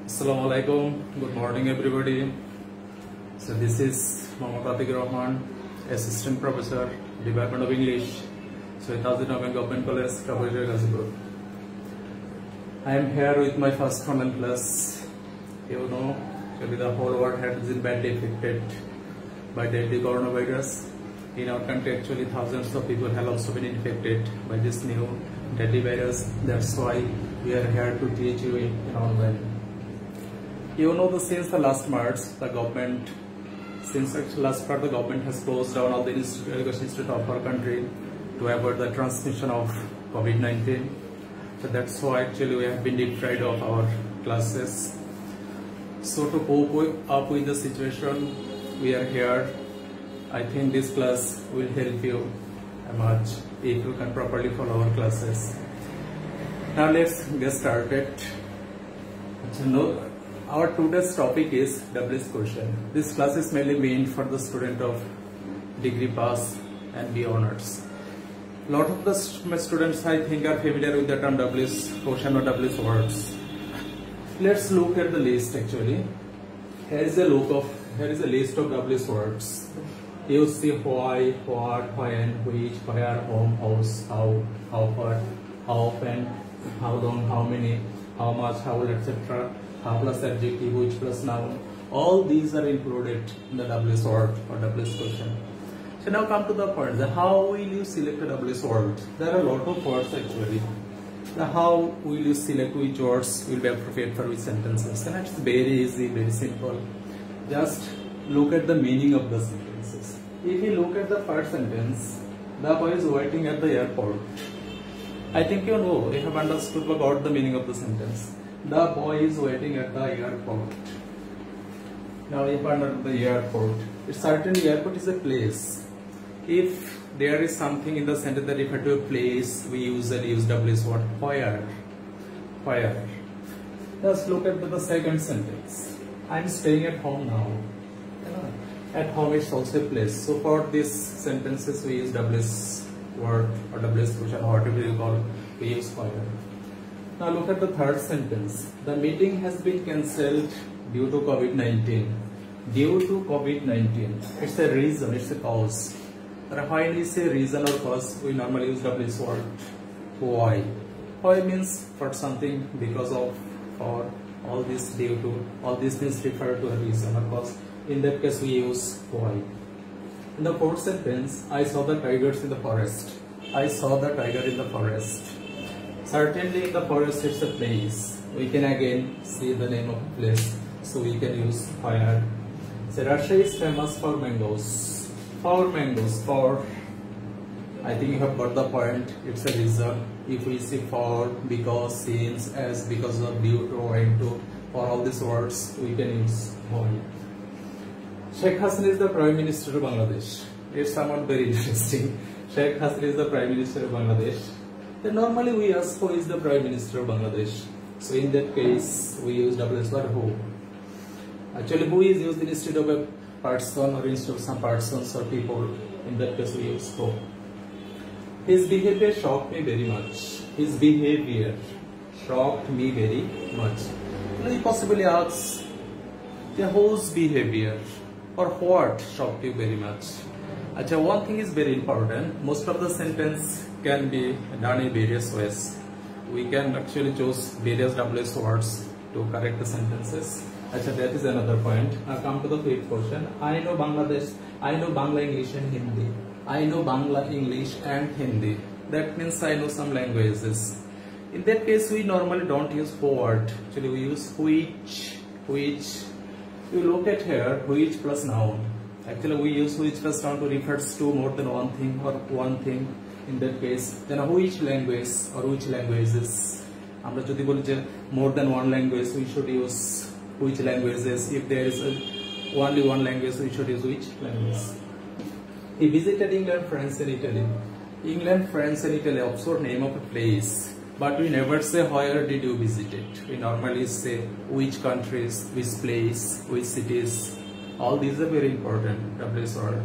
Assalamualaikum. Good morning, everybody. So this is Mohammad Atiq Rahman, Assistant Professor, Department of English, Shweitaji Government College, Kabul, Gazipur. I am here with my first online class. You know, maybe the whole world has been badly affected by deadly coronavirus. In our country, actually, thousands of people have also been infected by this new deadly virus. That's why we are here to teach you in online. You know, since the last March, the government has closed down all the education institutes of our country to avoid the transmission of COVID-19. So that's why actually we have been deprived of our classes. So to cope up with the situation, we are here. I think this class will help you much if you can properly follow our classes. Now let's get started. Our today's topic is WS question. This class is mainly meant for the student of degree pass and B honors. A lot of the students, I think, are familiar with the term WS question or WS words. Let's look at the list. Actually, here is a list of WS words. You see why, what, when, which, where, whom, house, how far, how often, how long, how many, how much, how old, etc. How plus adjective, which plus noun. All these are included in the WS word or WS question. So now come to the point. How will you select a WS word? There are a lot of words actually. How will you select which words will be appropriate for which sentences? And it's very easy, very simple. Just look at the meaning of the sentences. If you look at the first sentence, the boy is waiting at the airport. I think you know, you have understood about the meaning of the sentence. The boy is waiting at the airport. Now, if under the airport, it's certainly airport is a place. If there is something in the sentence that refer to a place, we usually use WS word where. Where? Just look at the second sentence. I'm staying at home now. At home is also a place. So for these sentences, we use WS word or WS question, or whatever you call, we use where. Now look at the third sentence. The meeting has been cancelled due to COVID-19. Due to COVID-19. It's a reason, it's a cause. But when we say reason or cause, we normally use WS word why. Why means for something, because of, for, all this due to, all these things refer to a reason or cause. In that case, we use why. In the fourth sentence, I saw the tigers in the forest. I saw the tiger in the forest. Certainly in the forest it's a place. We can again see the name of a place. So we can use where. So Russia is famous for mangoes. For mangoes. For, I think you have got the point. It's a reason. If we say for, because, since, as, because of, due to, owing to, for all these words we can use why. Sheikh Hasina is the Prime Minister of Bangladesh. It's somewhat very interesting. Sheikh Hasina is the Prime Minister of Bangladesh. Then normally we ask who is the Prime Minister of Bangladesh. So in that case, we use WS word who. Actually, who is used instead of a person or instead of some persons or people. In that case, we use who. His behavior shocked me very much. His behavior shocked me very much. You possibly ask, whose behavior or what shocked you very much? Actually, one thing is very important. Most of the sentence can be done in various ways. We can actually choose various WS words to correct the sentences. Actually, that is another point. Now come to the fifth question. I know Bangladesh. I know Bangla, English and Hindi. I know Bangla, English and Hindi. That means I know some languages. In that case, we normally don't use what. Actually, we use which. You look at here, which plus noun. Actually, we use which plus noun to refers to more than one thing or one thing. In that case, then which language or which languages. Amra jodi boli je more than one language, we should use which languages. If there is only one language, we should use which language. He visited England, France and Italy. England, France and Italy, also name of a place. But we never say where did you visit it. We normally say which countries, which place, which cities. All these are very important WS word.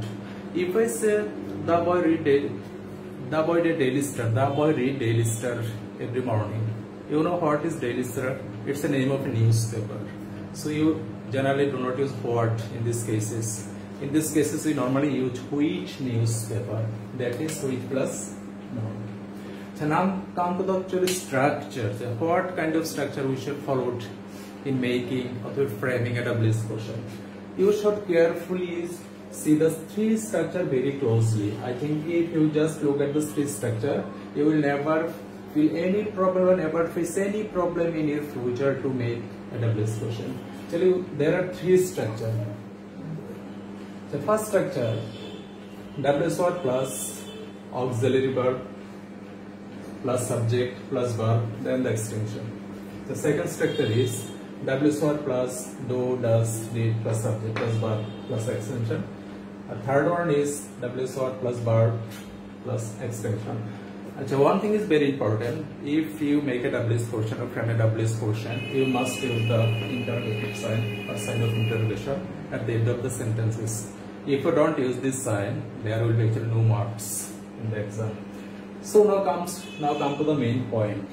If I say the boy did Daily Star. The boy read Daily Star every morning. You know what is Daily Star? It's the name of a newspaper. So you generally do not use what in these cases. In these cases, we normally use which newspaper. That is which plus noun. So now come to the actual structure. So what kind of structure we should follow in making or framing a WS question? You should carefully see the three structure very closely. I think if you just look at the three structure, you will never feel any problem or never face any problem in your future to make a WS question. Actually, there are three structures. The first structure, WS word plus auxiliary verb plus subject plus verb, then the extension. The second structure is WS word plus do, does, did plus subject plus verb plus extension. The third one is WS word plus verb plus extension. So one thing is very important. If you make a WS question or frame a WS question, you must use the interrogative sign or sign of interrogation at the end of the sentences. If you don't use this sign, there will be actually no marks in the exam. So now come to the main point.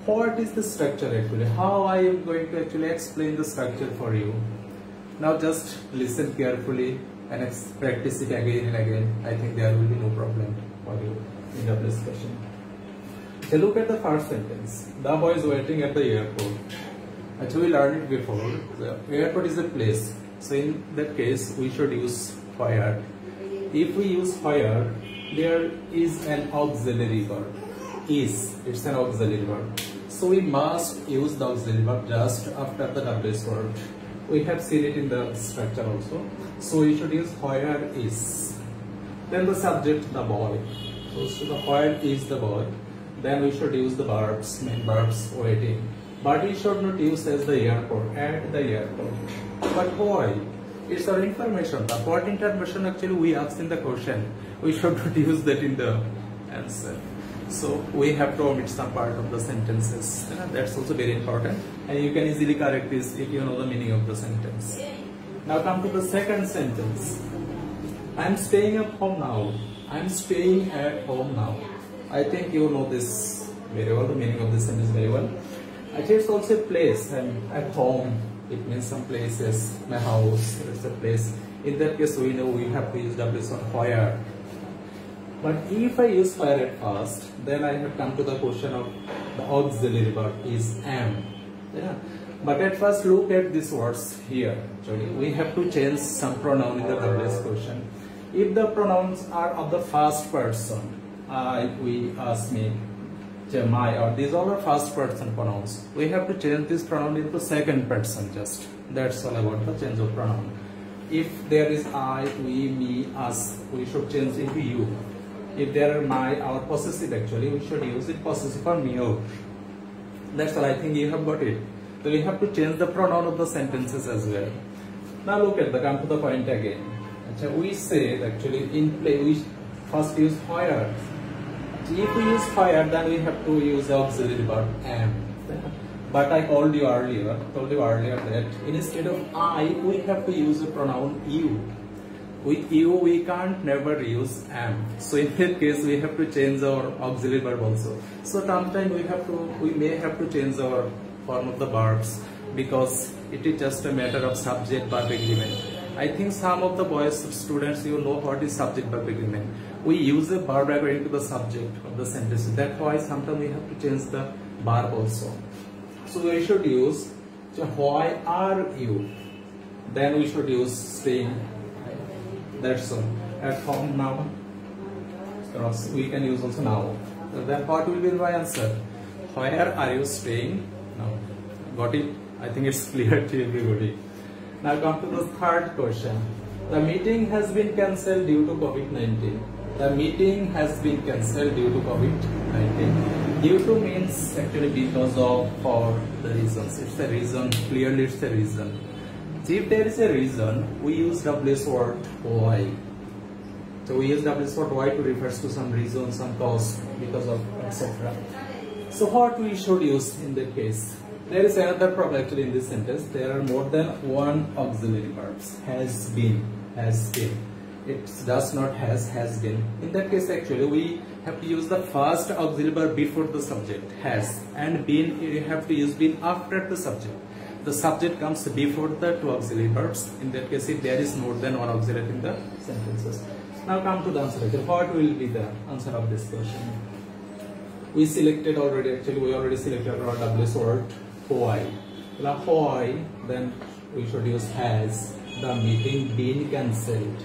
What is the structure actually? How I am going to actually explain the structure for you? Now just listen carefully and practice it again and again. I think there will be no problem for you in the discussion. So look at the first sentence. The boy is waiting at the airport. Actually, we learned it before. The airport is a place. So in that case, we should use where. If we use where, there is an auxiliary verb. Is. It's an auxiliary verb. So we must use the auxiliary verb just after the WS word. We have seen it in the structure also. So we should use where is. Then the subject, the boy. So the where is the boy. Then we should use the verbs, main verbs, waiting. But we should not use as the airport, at the airport. But why? It's our information. The what information actually we asked in the question. We should not use that in the answer. So we have to omit some part of the sentences. That's also very important. And you can easily correct this if you know the meaning of the sentence. Now come to the second sentence. I'm staying at home now. I'm staying at home now. I think you know this very well, the meaning of this sentence very well. Actually, it's also a place, and at home, it means some places, my house, it's a place. In that case, we know we have to use WS on where. But if I use where at first, then I have come to the question of the auxiliary verb is am. Yeah. But at first, look at these words here. Actually, we have to change some pronoun in the WS question. If the pronouns are of the first person, I, we, us, me, my, or these all are first person pronouns, we have to change this pronoun into second person just. That's all about the change of pronoun. If there is I, we, me, us, we should change into you. If there are my, our possessive actually, we should use it possessive for me or. That's all, I think you have got it. So we have to change the pronoun of the sentences as well. Now look at the, come to the point again. We say actually in play we first use where. If we use where, then we have to use the auxiliary verb am. But I told you earlier that instead of I, we have to use the pronoun you. With you, we can't never use am. So in that case, we have to change our auxiliary verb also. So sometimes we may have to change our form of the verbs because it is just a matter of subject verb agreement. I think some of the boys students, you know what is subject verb agreement. We use a verb according to the subject of the sentence. That's why sometimes we have to change the verb also. So we should use why are you? Then we should use staying. That's all. At home now. We can use also now. So then what will be my answer? Where are you staying now? Got it? I think it's clear to everybody. Now come to the third question. The meeting has been cancelled due to COVID-19. The meeting has been cancelled due to COVID-19. Due to means actually because of, for the reasons. It's a reason, clearly it's a reason. So if there is a reason, we use WS word why. So we use WS word why to refer to some reason, some cause, because of, etc. So what we should use in that case? There is another problem actually in this sentence. There are more than one auxiliary verbs. Has been. it does not has been. In that case, actually we have to use the first auxiliary verb before the subject, has, and been you have to use been after the subject. The subject comes before the two auxiliary verbs. In that case, if there is more than one auxiliary in the sentences. Now come to the answer. What will be the answer of this question? We selected already. Actually, we already selected our WS word why. Now why? Then we should use has the meeting been cancelled.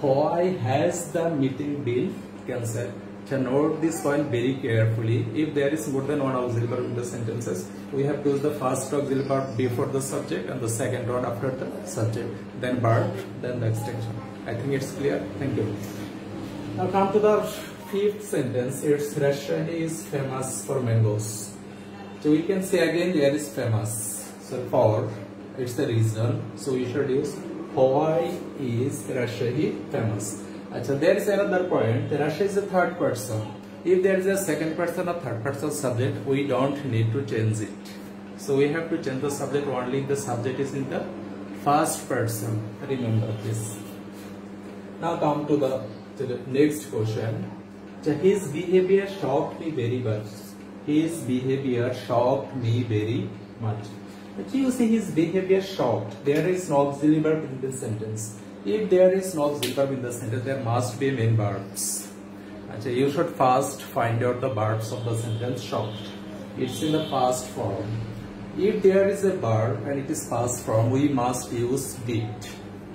Why has the meeting been cancelled? So note this point very carefully. If there is more than one auxiliary verb in the sentences, we have to use the first auxiliary verb before the subject and the second one after the subject. Then verb, then the extension. I think it's clear. Thank you. Now come to the fifth sentence. It's Rajshahi is famous for mangoes. So we can say again there is famous. So for it's the reason. So we should use why is Rajshahi famous. So there is another point. Rajshahi is the third person. If there is a second person or third person subject, we don't need to change it. So we have to change the subject only if the subject is in the first person. Remember this. Now come to the next question. So his behavior shocked me very much. His behavior shocked me very much. But you see his behavior shocked. There is no auxiliary verb in this sentence. If there is no auxiliary verb in the sentence, there must be main verbs. So you should first find out the verbs of the sentence shocked. It's in the past form. If there is a verb and it is past form, we must use did.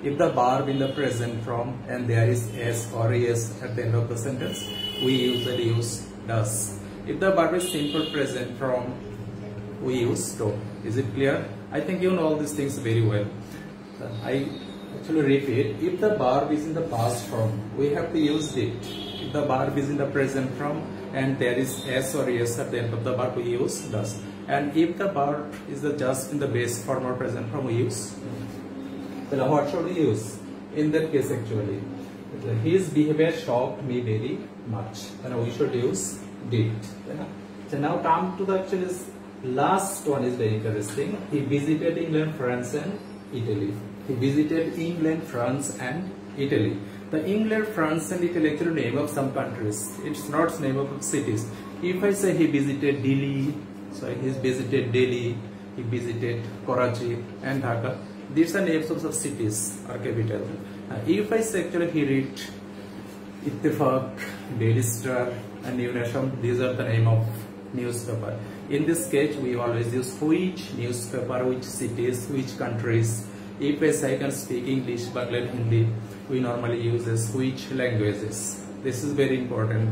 If the verb in the present form and there is s or es at the end of the sentence, we usually use does. If the verb is simple present form, we use do. Is it clear? I think you know all these things very well. I actually repeat, if the verb is in the past form, we have to use did. If the verb is in the present form and there is s or es at the end of the verb, we use does. And if the verb is just in the base form or present form, we use. So what should we use? In that case, actually, his behavior shocked me very much. And we should use did. So now come to the actually last one is very interesting. He visited England, France, and Italy. He visited England, France, and Italy. The England, France, and Italy actually name of some countries. It's not name of cities. If I say he visited Delhi, so he visited Delhi, he visited Karachi and Dhaka. These are names of cities or capital. If I say actually he read Ittifaq, Daily Star, and New Nation, these are the name of newspaper. In this case, we always use which newspaper, which cities, which countries. If I say I can speak English, Bangla, Hindi, we normally use this which languages. This is very important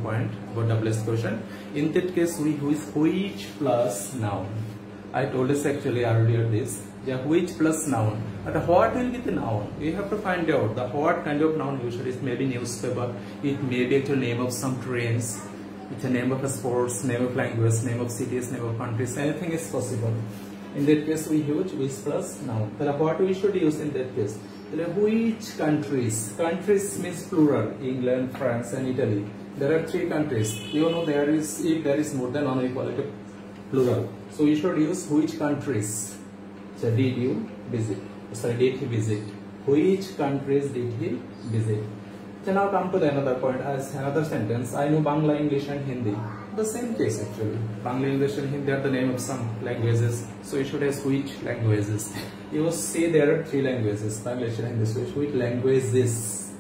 point about WS question. In that case, we use which plus noun. I told us actually earlier this. Yeah, which plus noun. But what will be the noun? We have to find out the what kind of noun usually is maybe newspaper. It may be actually name of some trains. It's a name of a sports, name of language, name of cities, name of countries. Anything is possible. In that case, we use which plus noun. So what we should use in that case? Which countries? Countries means plural. England, France, and Italy. There are 3 countries. You know there is if there is more than one equality plural. So we should use which countries. So did you visit? Sorry, did he visit? Which countries did he visit? So now come to the another point as another sentence. I know Bangla, English, and Hindi. The same case actually. Bangla, English, and Hindi are the name of some languages. So you should ask which languages. You will see there are 3 languages. Bangla, English, and Hindi. So which languages?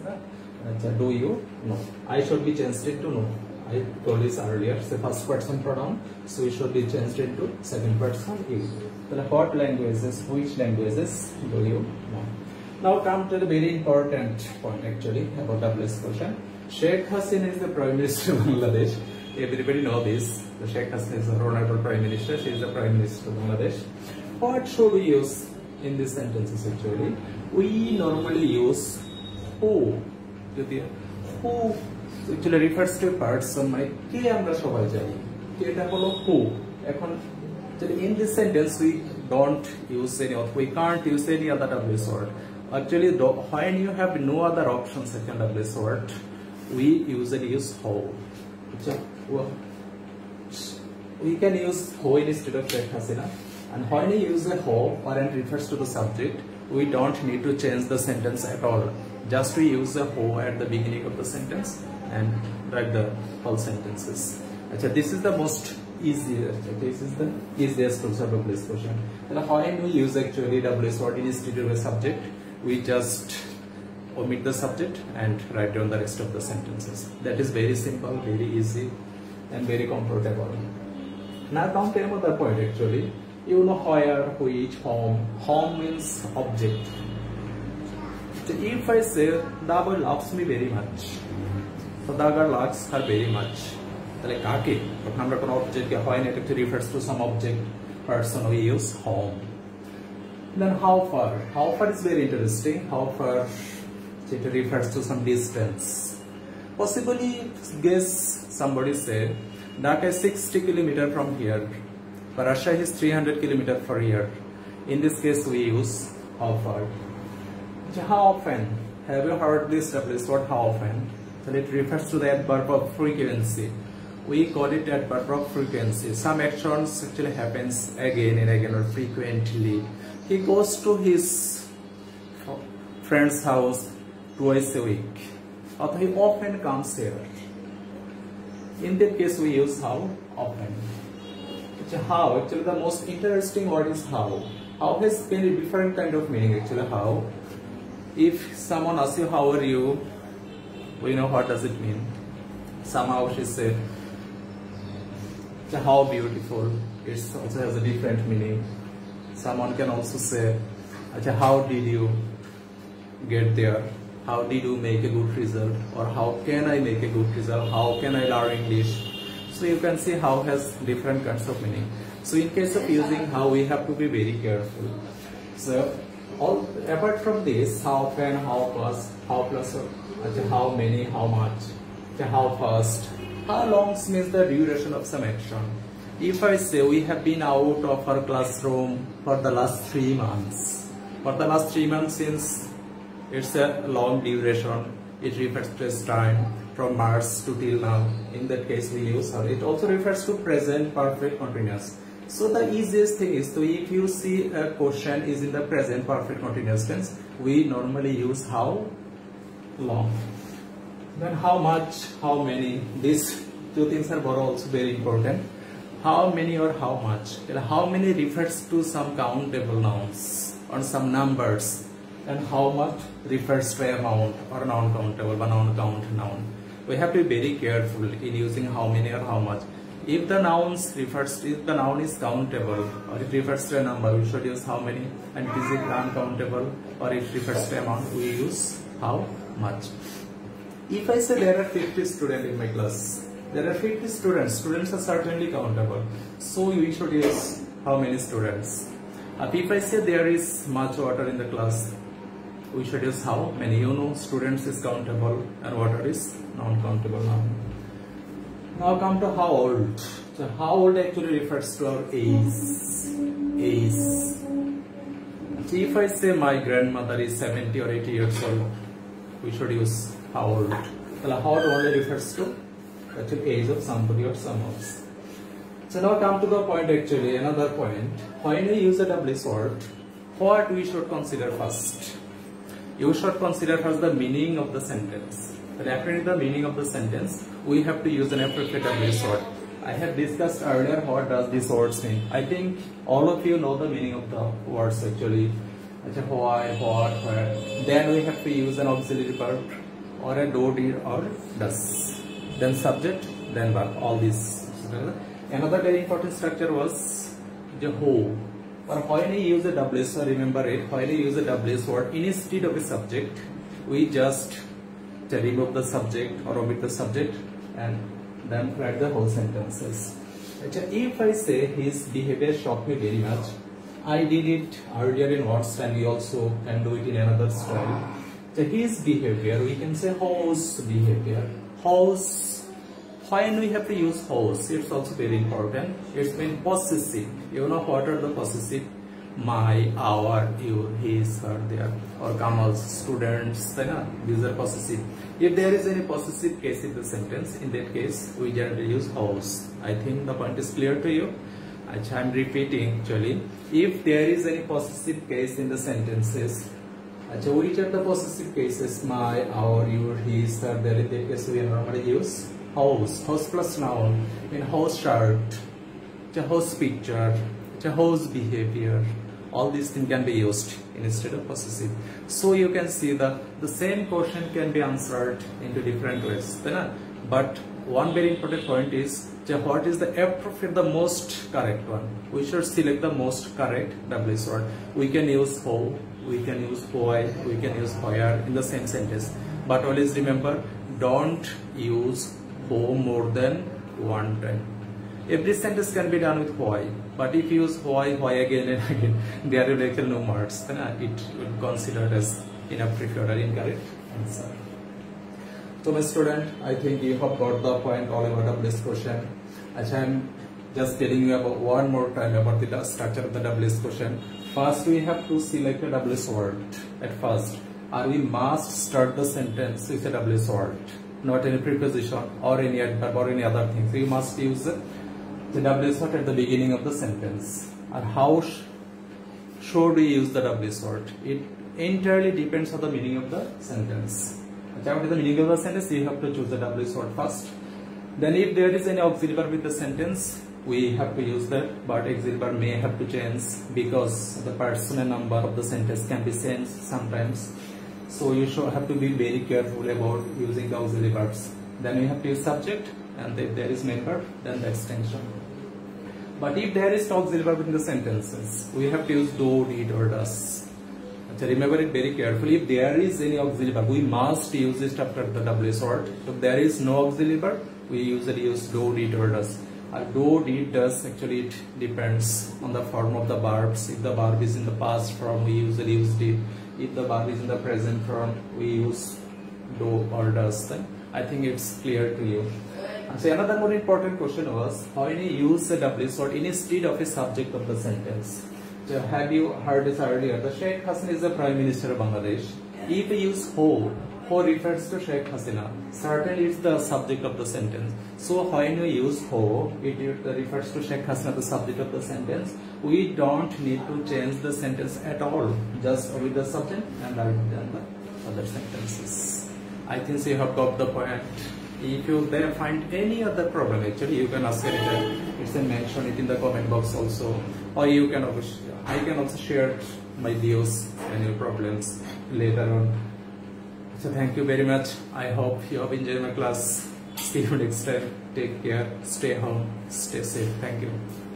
Do you know? I should be changed into no. I told this earlier. It's the first person pronoun. So it should be changed into second person you. So what languages? Which languages do you know? Now come to the very important point actually about WS question. Sheikh Hasina is the Prime Minister of Bangladesh. Everybody know this. The Sheikh Hasina is the Honorable Prime Minister. She is the Prime Minister of Bangladesh. What should we use in these sentences actually? We normally use who. Who actually refers to a person. Ke amra shobai jani. Ke eta holo who. In this sentence we don't use any or we can't use any other WS word. Actually, when you have no other option second WS word, we usually use how. We can use how instead of Sheikh Hasina. And when we use a who or and refers to the subject, we don't need to change the sentence at all. Just we use the who at the beginning of the sentence and write the whole sentences. Achha, this is the most easiest. This is the easiest to solve WH question. And when we use actually WH word instead of a subject, we just omit the subject and write down the rest of the sentences. That is very simple, very easy, and very comfortable. Now come to another point actually. You know where, which, whom. Whom means object. So if I say the boy loves me very much, so the girl loves her very much. Like kake, but object when it actually refers to some object, person, we use whom. Then how far? How far is very interesting. How far it refers to some distance. Possibly guess somebody say Dhaka is 60 km from here. Parasha is 300 km from here. In this case, we use how far. How often? Have you heard this WH word how often? So it refers to the adverb of frequency. We call it adverb of frequency. Some actions actually happens again and again or frequently. He goes to his friend's house twice a week. Or he often comes here. In that case, we use how often. How, actually the most interesting word is how. How has very different kind of meaning actually. How, if someone asks you how are you, we know what does it mean. Somehow she said how beautiful. It also has a different meaning. Someone can also say how did you get there, how did you make a good result, or how can I make a good result, how can I learn English. So you can see how has different kinds of meaning. So in case of using how, we have to be very careful. So apart from this, how often, how plus, how many, how much, how fast, how long means the duration of some action. If I say we have been out of our classroom for the last 3 months. For the last 3 months, since it's a long duration, it refers to time from March to till now. In that case, we use how. It also refers to present perfect continuous. So the easiest thing is, so if you see a question is in the present perfect continuous tense, we normally use how long. Then how much, how many. These two things are also very important. How many or how much. How many refers to some countable nouns or some numbers, and how much refers to amount or non-countable, but non-count noun. We have to be very careful in using how many or how much. If the nouns refers to, if the noun is countable or it refers to a number, we should use how many, and if it is uncountable or it refers to amount, we use how much. If I say there are 50 students in my class, there are 50 students, students are certainly countable, so we should use how many students. If I say there is much water in the class, we should use how many. You know, students is countable and water is non-countable noun. Now come to how old. So how old actually refers to our age. So if I say my grandmother is 70 or 80 years old, we should use how old. Well, how old only refers to actually age of somebody or some else. So now come to the point actually, another point. When we use a WH word, what we should consider first? You should consider first the meaning of the sentence. But after the meaning of the sentence, we have to use an appropriate WH word. I have discussed earlier what does these words mean. I think all of you know the meaning of the words actually. Why, what, where. Then we have to use an auxiliary verb or a do, did, or does. Then subject, then verb. All these. Another very important structure was the who. Or when we use a WH, remember it, when we use a WH word instead of a subject, we just remove the subject or omit the subject and then write the whole sentences. If I say his behavior shocked me very much, I did it earlier in words and we also can do it in another style. His behavior, we can say whose behavior. Whose. When we have to use whose, it's also very important. It's mean possessive. You know what are the possessive? My, our, your, his, her, their, or Kamal's, students. These are possessive. If there is any possessive case in the sentence, in that case we generally use whose. I think the point is clear to you. I'm repeating actually. If there is any possessive case in the sentences, which are the possessive cases? My, our, your, his, her, their. In that case, we normally use house. House plus noun. In house shirt, house picture, house behavior. All these things can be used instead of possessive. So you can see the same question can be answered into different ways. But one very important point is what is the appropriate, the most correct one. We should select the most correct WH word. We can use how, we can use why, we can use where in the same sentence. But always remember, don't use who more than one time. Every sentence can be done with why, but if you use why again and again, there will be no marks. Then it will be considered as inappropriate or incorrect answer. So my student, I think you have got the point all about this question. Actually, I'm just telling you about one more time about the structure of the WH question. First, we have to select a WH word at first, or we must start the sentence with a WH word, not any preposition or any adverb or any other thing. So you must use the WH word at the beginning of the sentence. And how should we use the WH word? It entirely depends on the meaning of the sentence. What is the meaning of the sentence? You have to choose the WH word first. Then if there is any auxiliary verb with the sentence, we have to use that, but auxiliary verb may have to change because the person and number of the sentence can be changed sometimes. So you should have to be very careful about using the auxiliary verbs. Then you have to use subject, and if there is main verb, then the extension. But if there is no auxiliary verb in the sentences, we have to use do, did, or does. Remember it very carefully. If there is any auxiliary verb, we must use it after the WH word. If there is no auxiliary verb, we usually use do, did, or does. Do, did, does, actually it depends on the form of the verbs. If the verb is in the past form, we usually use did. If the verb is in the present form, we use do or does. Then I think it's clear to you. And so another more important question was how you use the WH word instead of a subject of the sentence. So have you heard this earlier? The Sheikh Hasina is the Prime Minister of Bangladesh. If we use who refers to Sheikh Hasina, certainly it's the subject of the sentence. So when we use who, it refers to Sheikh Hasina, the subject of the sentence. We don't need to change the sentence at all, just with the subject and other than the other sentences. I think so you have got the point. If you then find any other problem, actually you can ask it. It's mention it in the comment box also, or you can I can also share my views and your problems later on. So thank you very much. I hope you have enjoyed my class. See you next time. Take care. Stay home. Stay safe. Thank you.